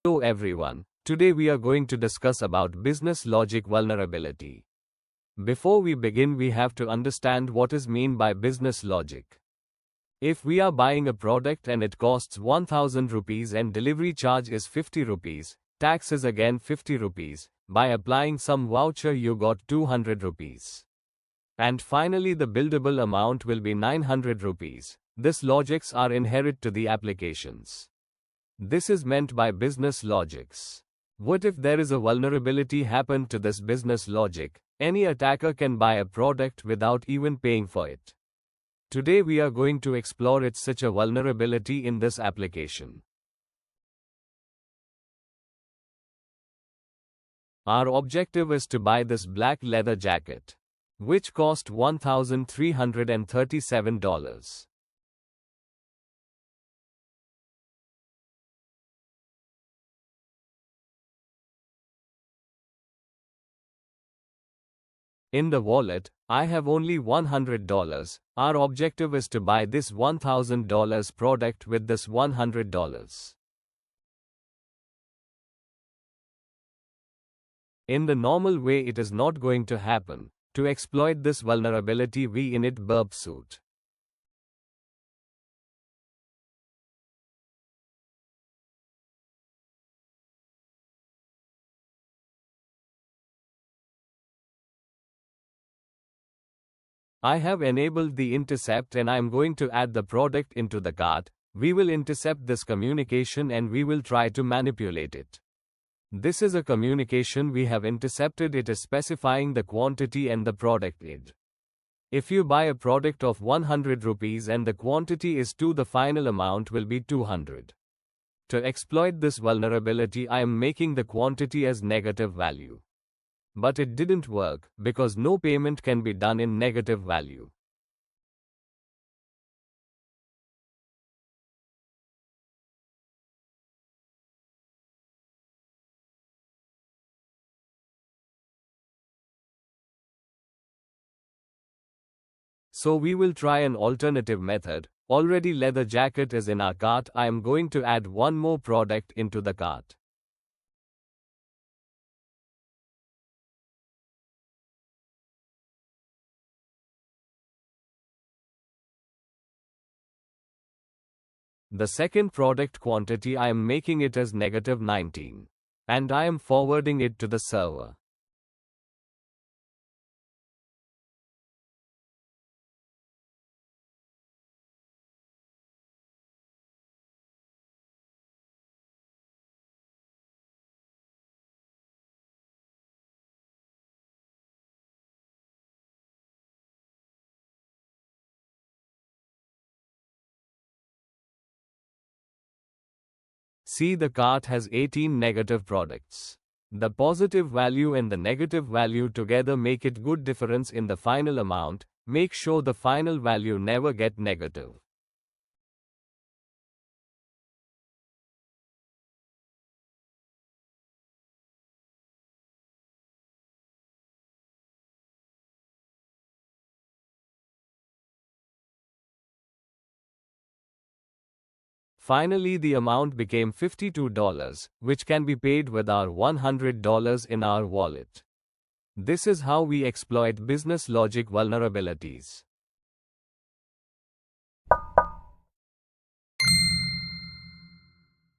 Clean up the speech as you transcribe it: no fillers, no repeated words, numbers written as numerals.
Hello everyone. Today we are going to discuss about business logic vulnerability. Before we begin, we have to understand what is meant by business logic. If we are buying a product and it costs 1000 rupees and delivery charge is 50 rupees, tax is again 50 rupees, by applying some voucher you got 200 rupees. And finally the billable amount will be 900 rupees. These logics are inherent to the applications. This is meant by business logics. What if there is a vulnerability happen to this business logic? Any attacker can buy a product without even paying for it. Today we are going to explore it such a vulnerability in this application. Our objective is to buy this black leather jacket, which cost $1,337. In the wallet, I have only $100. Our objective is to buy this $1,000 product with this $100. In the normal way it is not going to happen. To exploit this vulnerability we init burp suit. I have enabled the intercept and I am going to add the product into the cart. We will intercept this communication and we will try to manipulate it. This is a communication we have intercepted. It is specifying the quantity and the product id. If you buy a product of 100 rupees and the quantity is 2, the final amount will be 200. To exploit this vulnerability I am making the quantity as negative value. But it didn't work, because no payment can be done in negative value. So we will try an alternative method. Already leather jacket is in our cart. I am going to add one more product into the cart. The second product quantity I am making it as -19. And I am forwarding it to the server. See, the cart has 18 negative products. The positive value and the negative value together make it good difference in the final amount. Make sure the final value never get negative. Finally the amount became $52, which can be paid with our $100 in our wallet. This is how we exploit business logic vulnerabilities.